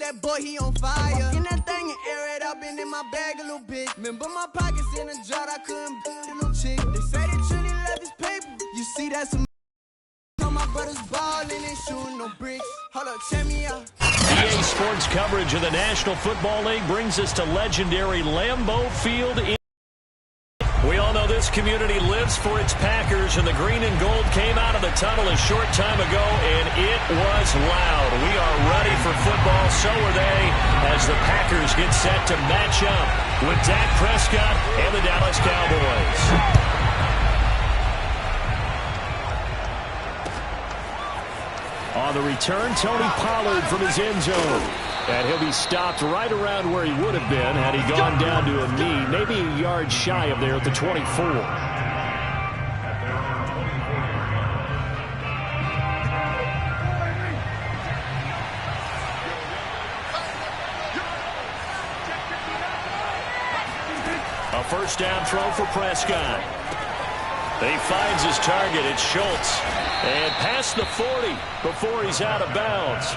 that boy, he on fire. In that thing and air it up and in my bag a little bit. Remember my pockets in a jar, I couldn't beat a little chick. They say that Trilly left his paper. You see that's some my brothers ballin' and shooting no bricks. Hold up, check me out. EA Sports coverage of the National Football League brings us to legendary Lambeau Field. We all know this community lives for its Packers, and the green and gold came out of the tunnel a short time ago, and it was loud. We are ready for football, so are they, as the Packers get set to match up with Dak Prescott and the Dallas Cowboys. On the return, Tony Pollard from his end zone. And he'll be stopped right around where he would have been had he gone down to a knee, maybe a yard shy of there at the 24. A first down throw for Prescott. He finds his target. It's Schultz. And past the 40 before he's out of bounds.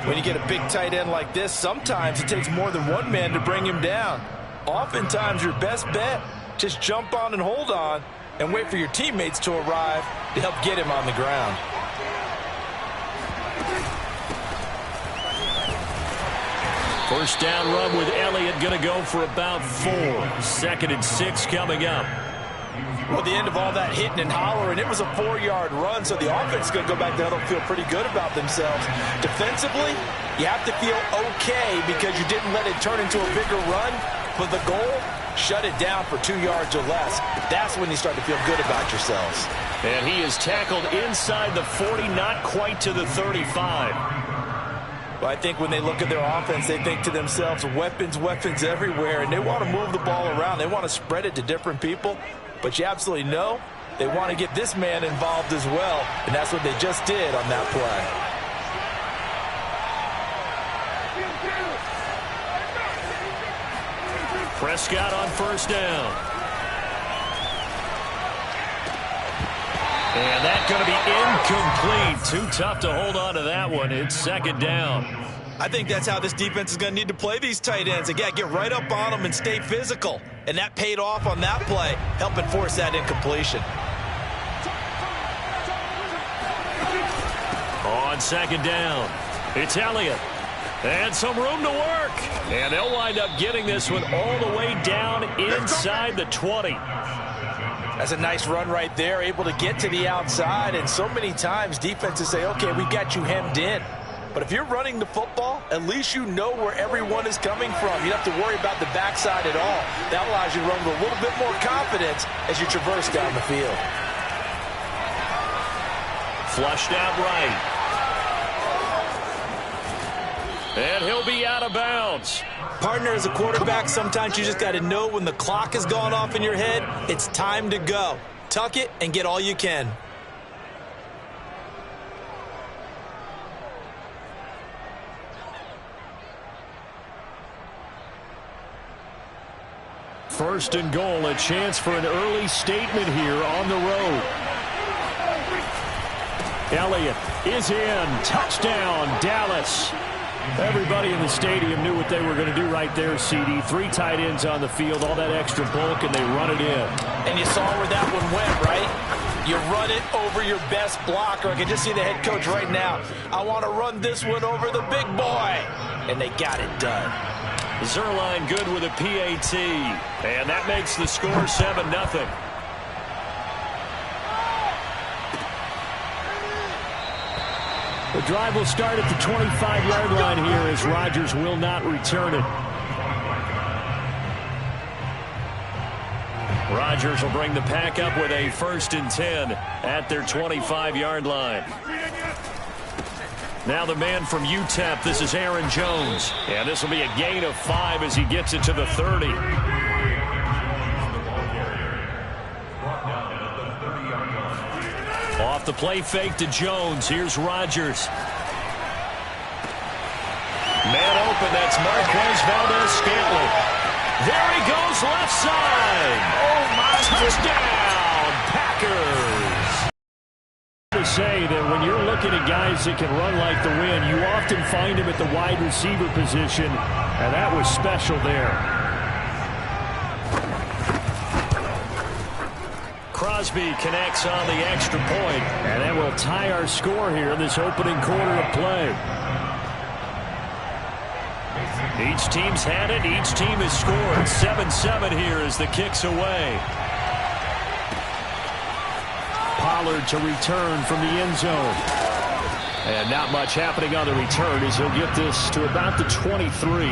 When you get a big tight end like this, sometimes it takes more than one man to bring him down. Oftentimes, your best bet, just jump on and hold on and wait for your teammates to arrive to help get him on the ground. First down run with Elliott, going to go for about 4. 2nd and 6 coming up. Well, the end of all that hitting and hollering, it was a 4-yard run, so the offense is going to go back to huddle, feel pretty good about themselves. Defensively, you have to feel okay because you didn't let it turn into a bigger run. But the goal, shut it down for 2 yards or less. That's when you start to feel good about yourselves. And he is tackled inside the 40, not quite to the 35. But I think when they look at their offense, they think to themselves, weapons, weapons everywhere, and they want to move the ball around. They want to spread it to different people. But you absolutely know they want to get this man involved as well, and that's what they just did on that play. Prescott on first down. And that's going to be incomplete. Too tough to hold on to that one. It's 2nd down. I think that's how this defense is going to need to play these tight ends. Again, get right up on them and stay physical. And that paid off on that play, helping force that incompletion. On 2nd down, it's Elliott. And some room to work. And they'll wind up getting this one all the way down inside the 20. That's a nice run right there, able to get to the outside. And so many times defenses say, okay, we got you hemmed in. But if you're running the football, at least you know where everyone is coming from. You don't have to worry about the backside at all. That allows you to run with a little bit more confidence as you traverse down the field. Flushed out right. And he'll be out of bounds. Partner, as a quarterback, sometimes you just got to know when the clock has gone off in your head, it's time to go. Tuck it and get all you can. First and goal, a chance for an early statement here on the road. Elliott is in. Touchdown, Dallas. Everybody in the stadium knew what they were going to do right there, CD. 3 tight ends on the field, all that extra bulk, and they run it in. And you saw where that one went, right? You run it over your best blocker. I can just see the head coach right now. I want to run this one over the big boy. And they got it done. Zerline good with a PAT. And that makes the score 7-0. The drive will start at the 25-yard line here as Rodgers will not return it. Rodgers will bring the pack up with a 1st and 10 at their 25-yard line. Now the man from UTEP, this is Aaron Jones. And this will be a gain of 5 as he gets it to the 30. Off the play fake to Jones. Here's Rodgers. Man open, that's Marquez Valdez-Scantling. There he goes, left side. Oh, my. Touchdown, Packers. To say that when you're looking at guys that can run like the wind, you often find them at the wide receiver position, and that was special there. Crosby connects on the extra point, and that will tie our score here in this opening quarter of play. Each team's had it. Each team has scored. 7-7 here as the kick's away. Pollard to return from the end zone. And not much happening on the return as he'll get this to about the 23.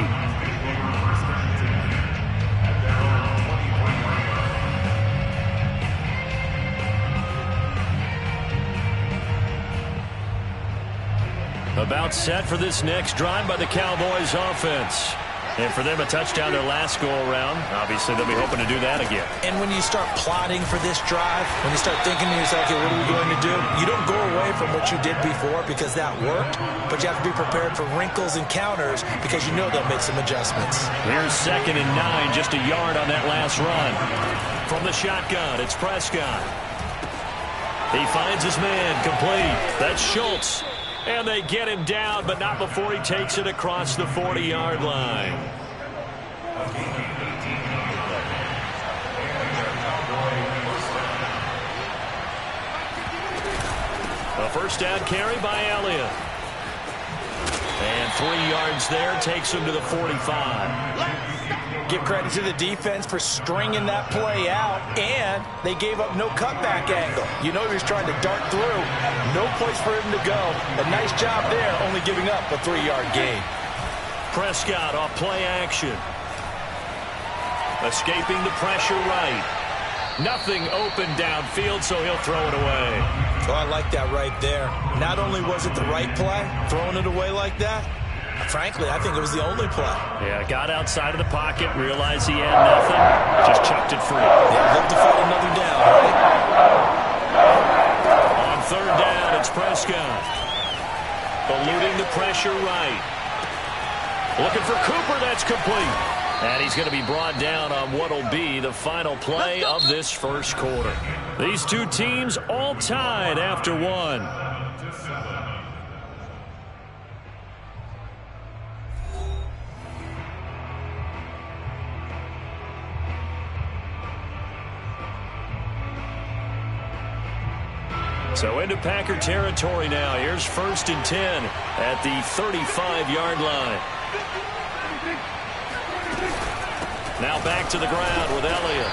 About set for this next drive by the Cowboys offense. And for them, a touchdown their last go-around. Obviously, they'll be hoping to do that again. And when you start plotting for this drive, when you start thinking to yourself, okay, what are we going to do? You don't go away from what you did before because that worked, but you have to be prepared for wrinkles and counters because you know they'll make some adjustments. Here's 2nd and 9, just a yard on that last run. From the shotgun, it's Prescott. He finds his man, complete. That's Schultz. And they get him down, but not before he takes it across the 40-yard line. A first down carry by Elliott. And 3 yards there takes him to the 45. Give credit to the defense for stringing that play out, and they gave up no cutback angle. You know he was trying to dart through. No place for him to go. A nice job there, only giving up a 3-yard gain. Prescott off play action. Escaping the pressure right. Nothing open downfield, so he'll throw it away. Oh, I like that right there. Not only was it the right play, throwing it away like that, frankly, I think it was the only play. Yeah, got outside of the pocket, realized he had nothing, just chucked it free. Yeah, look to fight another down, right? On 3rd down, it's Prescott. Eluding the pressure right. Looking for Cooper, that's complete. And he's going to be brought down on what will be the final play of this first quarter. These two teams all tied after one. So into Packer territory now. Here's 1st and 10 at the 35-yard line. Now back to the ground with Elliott.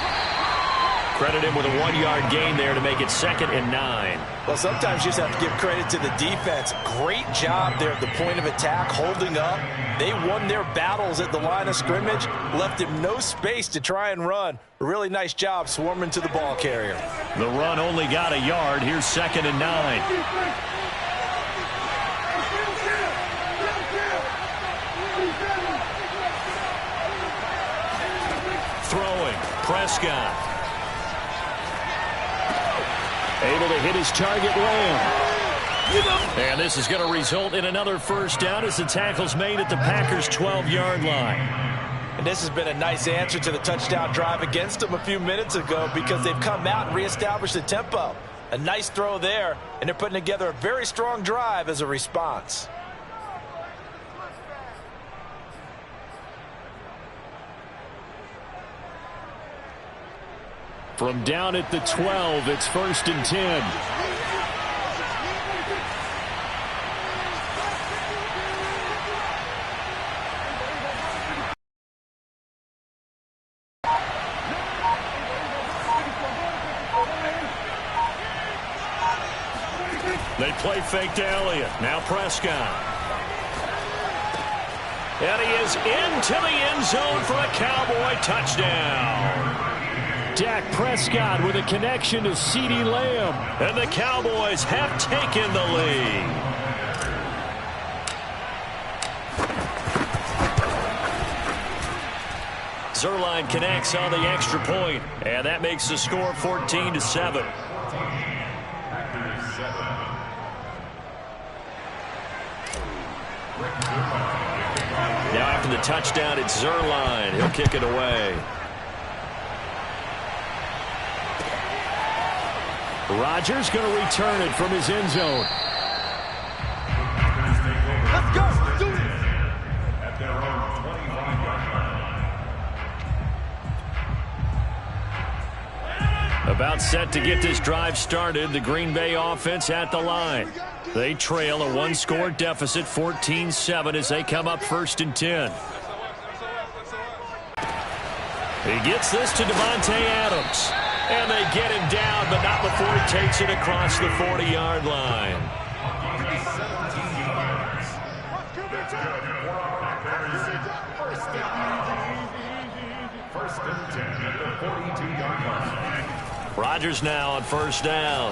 Credit him with a 1-yard gain there to make it 2nd and 9. Well, sometimes you just have to give credit to the defense. Great job there at the point of attack, holding up. They won their battles at the line of scrimmage, left him no space to try and run. A really nice job swarming to the ball carrier. The run only got a yard. Here's 2nd and 9. Throwing, Prescott. Able to hit his target, Lamb. And this is going to result in another first down as the tackle's made at the Packers' 12-yard line. And this has been a nice answer to the touchdown drive against them a few minutes ago because they've come out and reestablished the tempo. A nice throw there, and they're putting together a very strong drive as a response. From down at the 12, it's 1st and 10. They play fake to Elliott. Now Prescott. And he is into the end zone for a Cowboy touchdown. Dak Prescott with a connection to CeeDee Lamb. And the Cowboys have taken the lead. Zerline connects on the extra point, and that makes the score 14-7. Now after the touchdown, it's Zerline. He'll kick it away. Rodgers going to return it from his end zone. About set to get this drive started. The Green Bay offense at the line. They trail a one-score deficit, 14-7, as they come up 1st and 10. He gets this to Devontae Adams. And they get him down, but not before he takes it across the 40-yard line. Rodgers now on 1st down.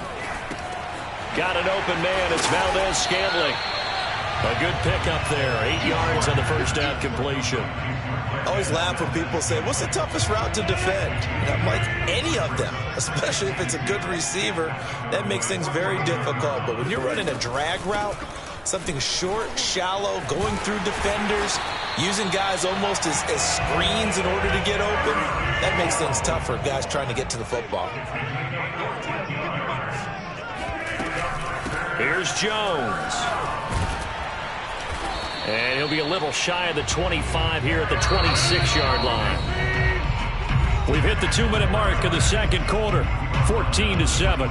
Got an open man. It's Valdez-Scantling. A good pickup there. 8 yards on the 1st down completion. I always laugh when people say, what's the toughest route to defend? And I'm like, any of them, especially if it's a good receiver. That makes things very difficult. But when you're running a drag route, something short, shallow, going through defenders, using guys almost as screens in order to get open, that makes things tough for guys trying to get to the football. Here's Jones. And he'll be a little shy of the 25 here at the 26-yard line. We've hit the 2-minute mark of the second quarter, 14-7.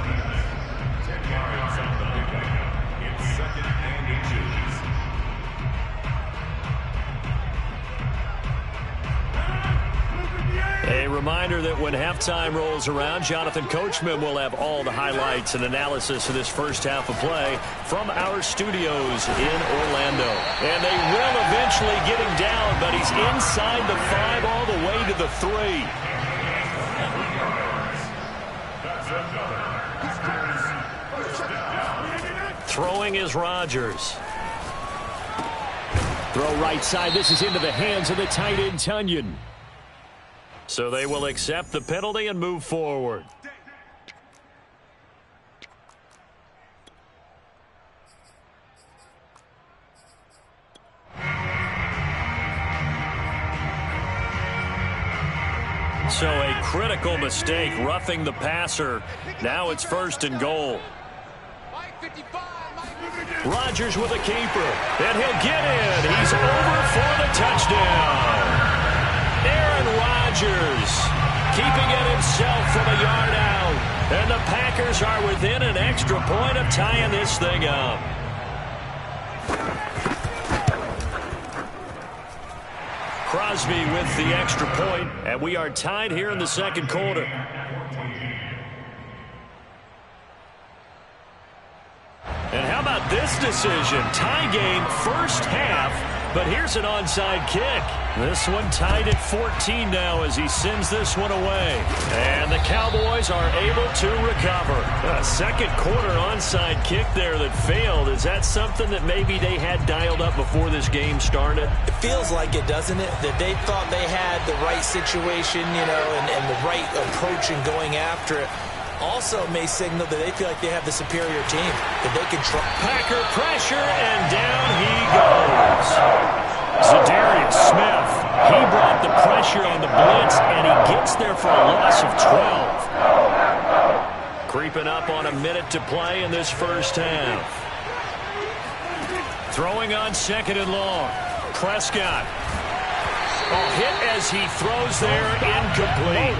A reminder that when halftime rolls around, Jonathan Coachman will have all the highlights and analysis of this first half of play from our studios in Orlando. And they will eventually get him down, but he's inside the 5 all the way to the 3. Throwing is Rodgers. Throw right side. This is into the hands of the tight end, Tunyon. So they will accept the penalty and move forward. So a critical mistake, roughing the passer. Now it's 1st and goal. Rodgers with a keeper, and he'll get in. He's over for the touchdown. Aaron Rodgers keeping it himself from a yard out. And the Packers are within an extra point of tying this thing up. Crosby with the extra point, and we are tied here in the second quarter. And how about this decision? Tie game, first half, but here's an onside kick. This one tied at 14 now as he sends this one away. And the Cowboys are able to recover. A second quarter onside kick there that failed. Is that something that maybe they had dialed up before this game started? It feels like it, doesn't it? That they thought they had the right situation, you know, and the right approach in going after it. Also may signal that they feel like they have the superior team, that they can try. Packer pressure, and down he goes. Zadarius Smith, he brought the pressure on the blitz, and he gets there for a loss of 12. Creeping up on a minute to play in this first half. Throwing on 2nd and long. Prescott. Hit as he throws there, incomplete.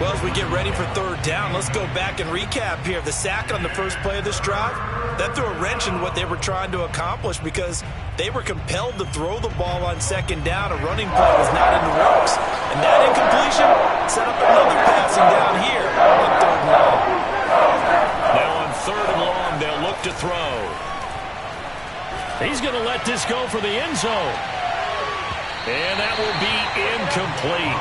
Well, as we get ready for 3rd down, let's go back and recap here. The sack on the first play of this drive, that threw a wrench in what they were trying to accomplish because they were compelled to throw the ball on 2nd down. A running play was not in the works. And that incompletion set up another passing down here on 3rd and long. Now on 3rd and long, they'll look to throw. He's going to let this go for the end zone. And that will be incomplete.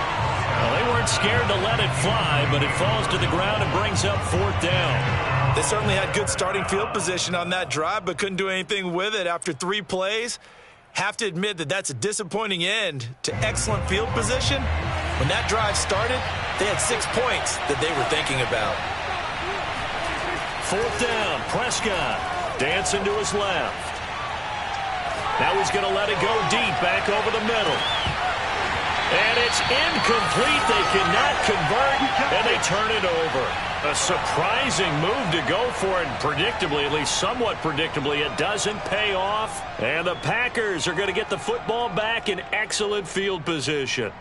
Well, they weren't scared to let it fly, but it falls to the ground and brings up 4th down. They certainly had good starting field position on that drive, but couldn't do anything with it after 3 plays. Have to admit that that's a disappointing end to excellent field position. When that drive started, they had 6 points that they were thinking about. 4th down, Prescott dancing to his left. Now he's going to let it go deep, back over the middle. And it's incomplete. They cannot convert, and they turn it over. A surprising move to go for it, and predictably, at least somewhat predictably, it doesn't pay off. And the Packers are going to get the football back in excellent field position.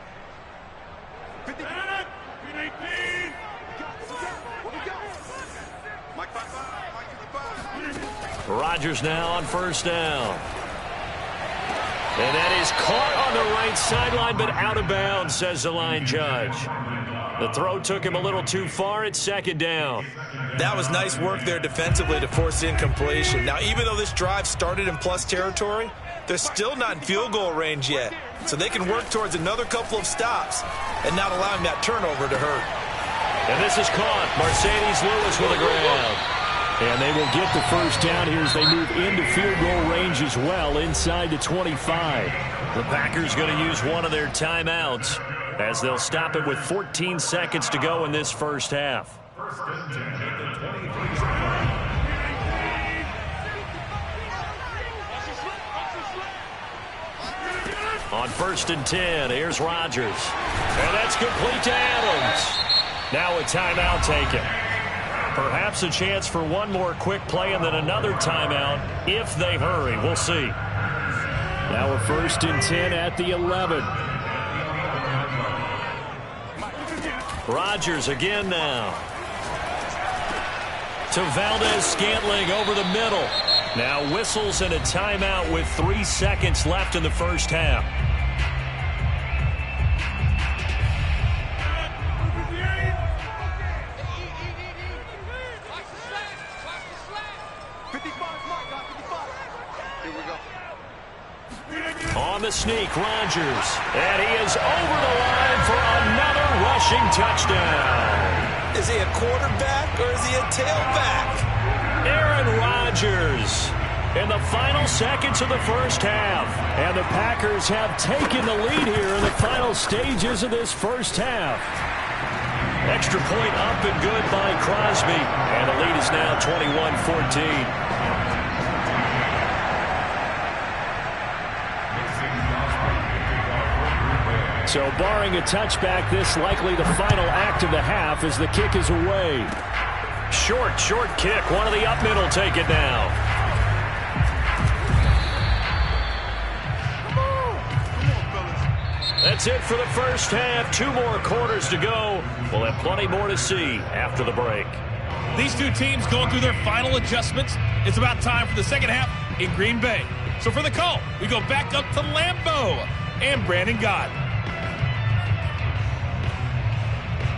Rodgers now on first down. And that is caught on the right sideline, but out of bounds, says the line judge. The throw took him a little too far at second down. That was nice work there defensively to force incompletion. Now, even though this drive started in plus territory, they're still not in field goal range yet. So they can work towards another couple of stops and not allowing that turnover to hurt. And this is caught. Mercedes Lewis with a grab. And they will get the first down here as they move into field goal range as well, inside the 25. The Packers going to use one of their timeouts as they'll stop it with 14 seconds to go in this first half. On 1st and 10, here's Rodgers. And that's complete to Adams. Now a timeout taken. Perhaps a chance for one more quick play and then another timeout if they hurry. We'll see. Now a 1st and 10 at the 11. Rodgers again now. To Valdez-Scantling over the middle. Now whistles and a timeout with 3 seconds left in the first half. On the sneak, Rodgers. And he is over the line for another rushing touchdown. Is he a quarterback or is he a tailback? Aaron Rodgers in the final seconds of the first half. And the Packers have taken the lead here in the final stages of this first half. Extra point up and good by Crosby. And the lead is now 21-14. So barring a touchback, this likely the final act of the half as the kick is away. Short kick. One of the up middle take it now. That's it for the first half. 2 more quarters to go. We'll have plenty more to see after the break. These two teams going through their final adjustments. It's about time for the second half in Green Bay. So for the call, we go back up to Lambeau and Brandon Gott.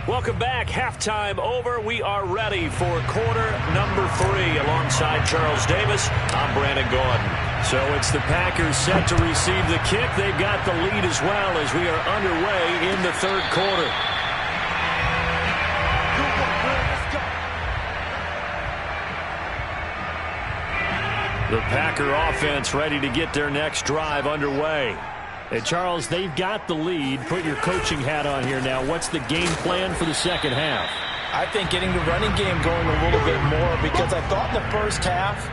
Welcome back. Halftime over. We are ready for quarter number 3 alongside Charles Davis. I'm Brandon Gordon. So it's the Packers set to receive the kick. They've got the lead as well as we are underway in the third quarter. The Packer offense ready to get their next drive underway. And Charles, they've got the lead. Put your coaching hat on here now. What's the game plan for the second half? I think getting the running game going a little bit more because I thought in the first half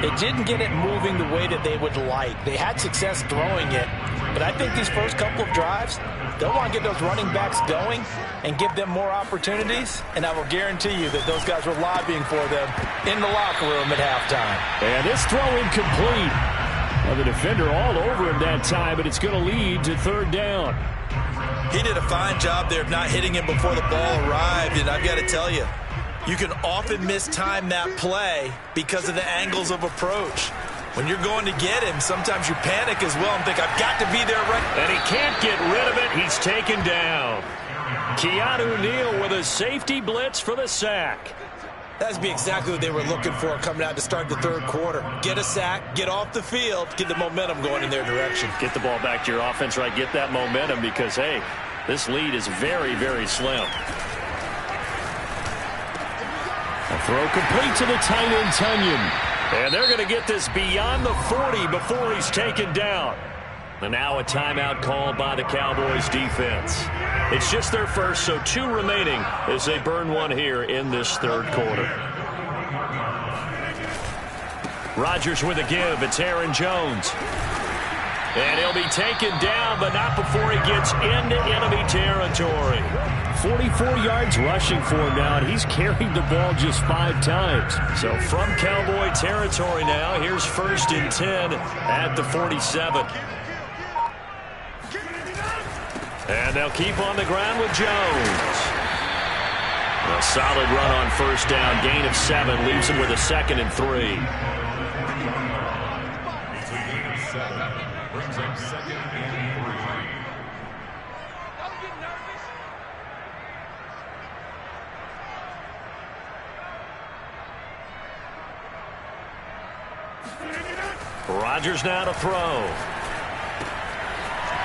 it didn't get it moving the way that they would like. They had success throwing it, but I think these first couple of drives, they'll want to get those running backs going and give them more opportunities, and I will guarantee you that those guys were lobbying for them in the locker room at halftime. And this throw incomplete. Well, the defender all over him that time, but it's going to lead to third down. He did a fine job there of not hitting him before the ball arrived, and I've got to tell you, you can often mistime that play because of the angles of approach. When you're going to get him, sometimes you panic as well and think, I've got to be there right. And he can't get rid of it. He's taken down. Keanu Neal with a safety blitz for the sack. That's be exactly what they were looking for coming out to start the third quarter. Get a sack, get off the field, get the momentum going in their direction. Get the ball back to your offense, right? Get that momentum because, hey, this lead is very, very slim. A throw complete to the tight end, Tunyon. And they're going to get this beyond the 40 before he's taken down. And now a timeout called by the Cowboys defense. It's just their first, so 2 remaining as they burn one here in this third quarter. Rodgers with a give. It's Aaron Jones. And he'll be taken down, but not before he gets into enemy territory. 44 yards rushing for him now, and he's carried the ball just 5 times. So from Cowboy territory now, here's 1st and 10 at the 47. And they'll keep on the ground with Jones. A solid run on first down. Gain of 7 leaves him with a 2nd and 3. Brings up 2nd and 3. Rodgers now to throw.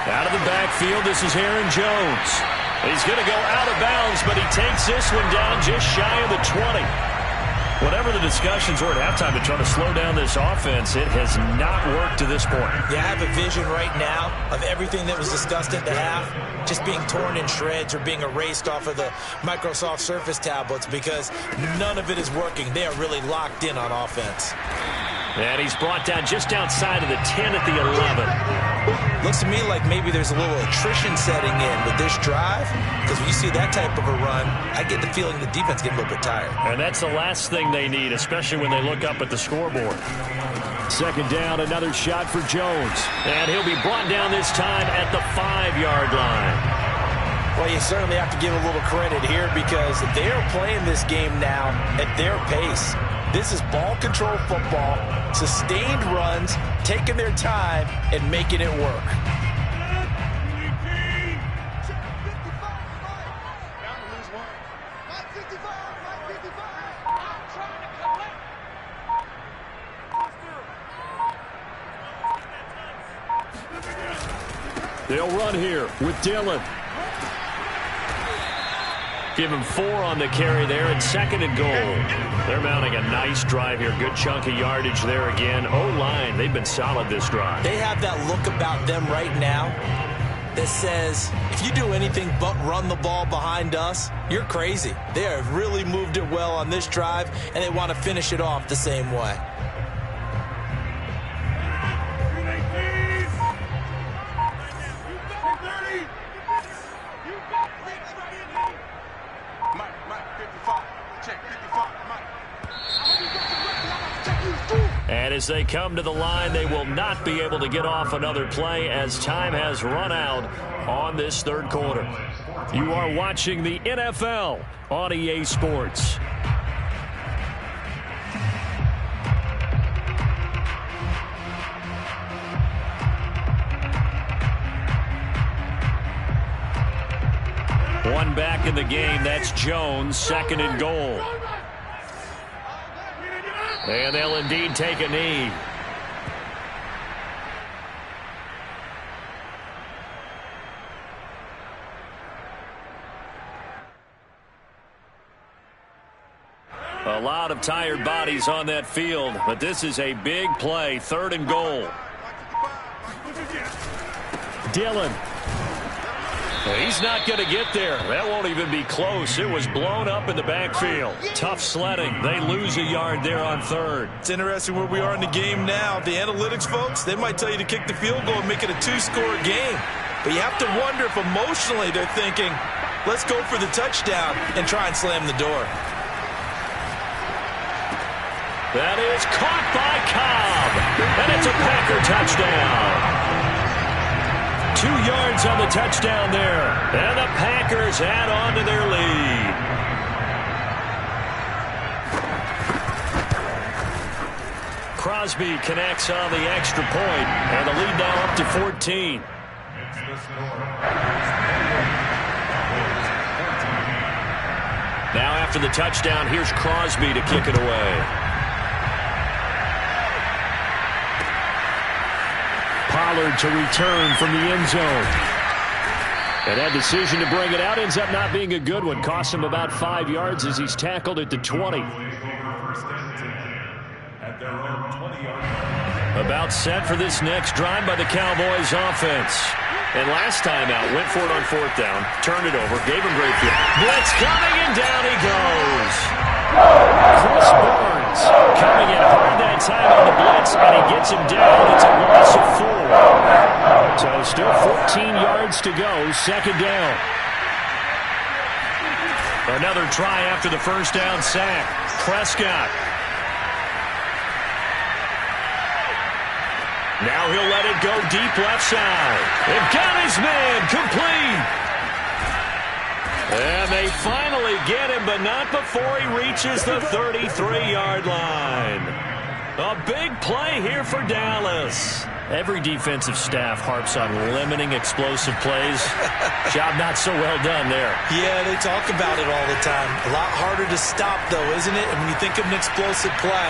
Out of the backfield, this is Aaron Jones. He's going to go out of bounds, but he takes this one down just shy of the 20. Whatever the discussions were at halftime to try to slow down this offense, it has not worked to this point. Yeah, I have a vision right now of everything that was discussed at the half just being torn in shreds or being erased off of the Microsoft Surface tablets because none of it is working. They are really locked in on offense. And he's brought down just outside of the 10 at the 11. Looks to me like maybe there's a little attrition setting in with this drive, because when you see that type of a run, I get the feeling the defense getting a little bit tired. And that's the last thing they need, especially when they look up at the scoreboard. 2nd down, another shot for Jones. And he'll be brought down this time at the 5-yard line. Well, you certainly have to give a little credit here because they are playing this game now at their pace. This is ball control football, sustained runs, taking their time, and making it work. They'll run here with Dillon. Give him 4 on the carry there, and 2nd and goal. They're mounting a nice drive here. Good chunk of yardage there again. O-line, they've been solid this drive. They have that look about them right now that says, if you do anything but run the ball behind us, you're crazy. They have really moved it well on this drive, and they want to finish it off the same way. And as they come to the line, they will not be able to get off another play as time has run out on this 3rd quarter. You are watching the NFL on EA Sports. One back in the game. That's Jones, 2nd and goal. And they'll indeed take a knee. A lot of tired bodies on that field, but this is a big play, 3rd and goal. Dillon. He's not going to get there. That won't even be close. It was blown up in the backfield. Tough sledding. They lose a yard there on 3rd. It's interesting where we are in the game now. The analytics folks, they might tell you to kick the field goal and make it a 2-score game. But you have to wonder if emotionally they're thinking, let's go for the touchdown and try and slam the door. That is caught by Cobb. And it's a Packer touchdown. 2 yards on the touchdown there. And the Packers add on to their lead. Crosby connects on the extra point, and the lead now up to 14. Now after the touchdown, here's Crosby to kick it away. Pollard to return from the end zone. And that decision to bring it out ends up not being a good one. Costs him about 5 yards as he's tackled at the 20. About set for this next drive by the Cowboys offense. And last time out, went for it on 4th down, turned it over, gave him great field. Blitz coming, and down he goes. Chris Barnes coming in hard that time on the blitz, and he gets him down. It's a loss of 4. So still 14 yards to go, 2nd down. Another try after the first down sack. Prescott. Now he'll let it go deep left side. They've got his man complete. And they finally get him, but not before he reaches the 33-yard line. A big play here for Dallas. Every defensive staff harps on limiting explosive plays. Job not so well done there. Yeah, they talk about it all the time. A lot harder to stop, though, isn't it? And when you think of an explosive play,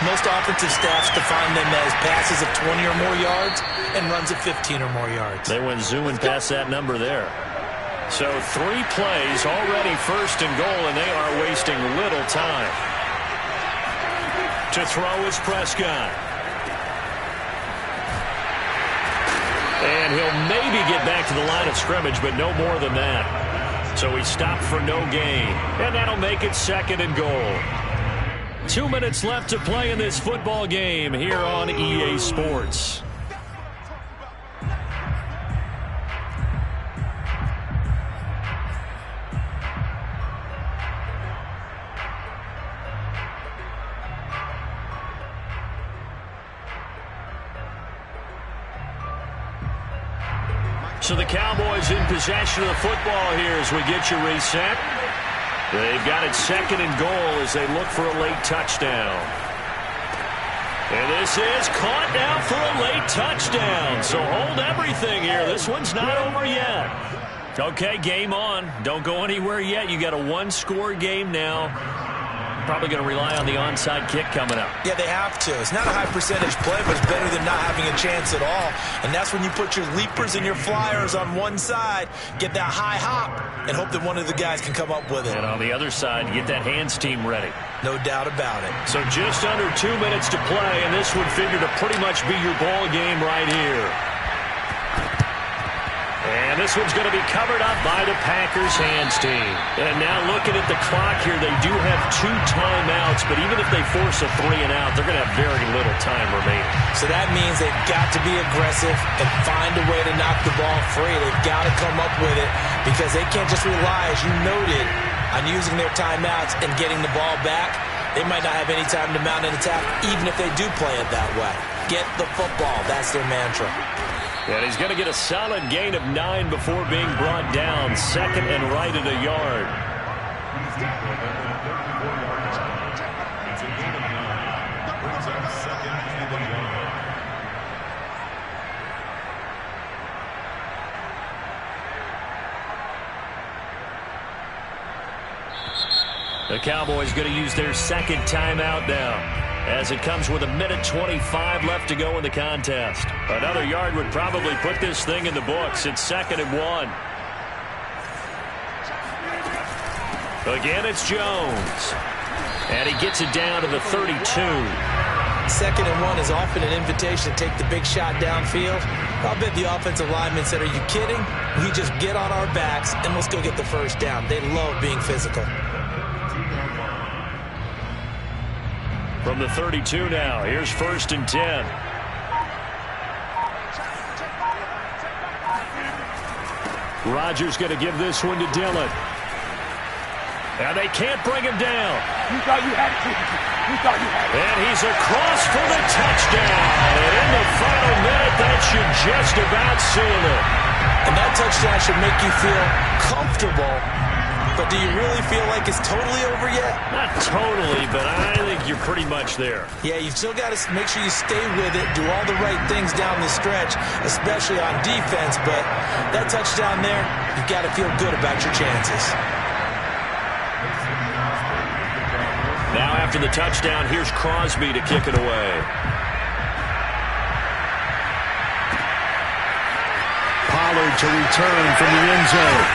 most offensive staffs define them as passes of 20 or more yards and runs of 15 or more yards. They went zooming past that number there. So 3 plays already first and goal, and they are wasting little time. To throw is Prescott. And he'll maybe get back to the line of scrimmage, but no more than that. So he stopped for no gain. And that'll make it 2nd and goal. 2 minutes left to play in this football game here on EA Sports. So the Cowboys in possession of the football here as we get you reset. They've got it 2nd and goal as they look for a late touchdown. And this is caught now for a late touchdown. So hold everything here. This one's not over yet. Okay, game on. Don't go anywhere yet. You got a 1-score game now. Probably going to rely on the onside kick coming up. Yeah, they have to. It's not a high percentage play, but it's better than not having a chance at all. And that's when you put your leapers and your flyers on one side, get that high hop, and hope that one of the guys can come up with it. And on the other side, get that hands team ready. No doubt about it. So just under 2 minutes to play, and this would figure to pretty much be your ball game right here. And this one's going to be covered up by the Packers hands team. And now looking at the clock here, they do have 2 timeouts, but even if they force a 3 and out, they're going to have very little time remaining. So that means they've got to be aggressive and find a way to knock the ball free. They've got to come up with it because they can't just rely, as you noted, on using their timeouts and getting the ball back. They might not have any time to mount an attack, even if they do play it that way. Get the football. That's their mantra. And he's going to get a solid gain of 9 before being brought down. 2nd and right at a yard. It's a gain of 9. Brings up 2nd and 1. The Cowboys going to use their 2nd timeout now, as it comes with 1:25 left to go in the contest. Another yard would probably put this thing in the books. It's 2nd and 1. Again, it's Jones. And he gets it down to the 32. 2nd and 1 is often an invitation to take the big shot downfield. I'll bet the offensive linemen said, are you kidding? We just get on our backs and let's go get the first down. They love being physical. From the 32 now, here's 1st and 10. Rodgers going to give this one to Dillon. And they can't bring him down. You thought you had it. You thought you had it. And he's across for the touchdown. And in the final minute, that should just about seal it. And that touchdown should make you feel comfortable. But do you really feel like it's totally over yet? Not totally, but I think you're pretty much there. Yeah, you've still got to make sure you stay with it, do all the right things down the stretch, especially on defense. But that touchdown there, you've got to feel good about your chances. Now after the touchdown, here's Crosby to kick it away. Pollard to return from the end zone.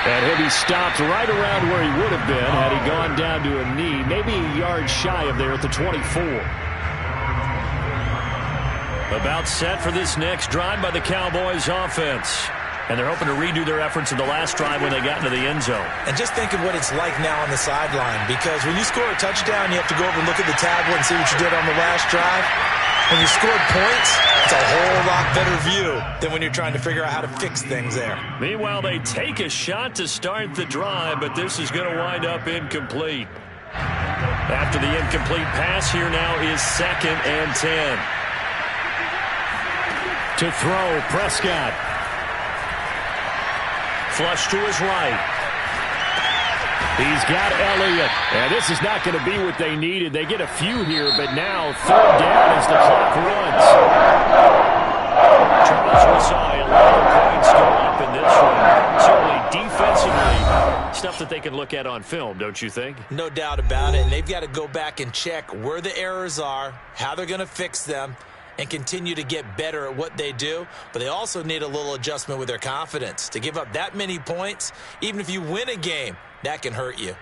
And he'll be stopped right around where he would have been had he gone down to a knee, maybe a yard shy of there at the 24. About set for this next drive by the Cowboys offense. And they're hoping to redo their efforts in the last drive when they got into the end zone. And just think of what it's like now on the sideline, because when you score a touchdown, you have to go over and look at the tablet and see what you did on the last drive. When you scored points, it's a whole lot better view than when you're trying to figure out how to fix things there. Meanwhile, they take a shot to start the drive, but this is going to wind up incomplete. After the incomplete pass, here now is 2nd and 10. To throw, Prescott. Flush to his right. He's got Elliott. And this is not going to be what they needed. They get a few here, but now third down as the clock runs. Charles, we saw a lot of points go up in this one. Certainly defensively, stuff that they can look at on film, don't you think? No doubt about it. And they've got to go back and check where the errors are, how they're going to fix them, and continue to get better at what they do. But they also need a little adjustment with their confidence. To give up that many points, even if you win a game, that can hurt you.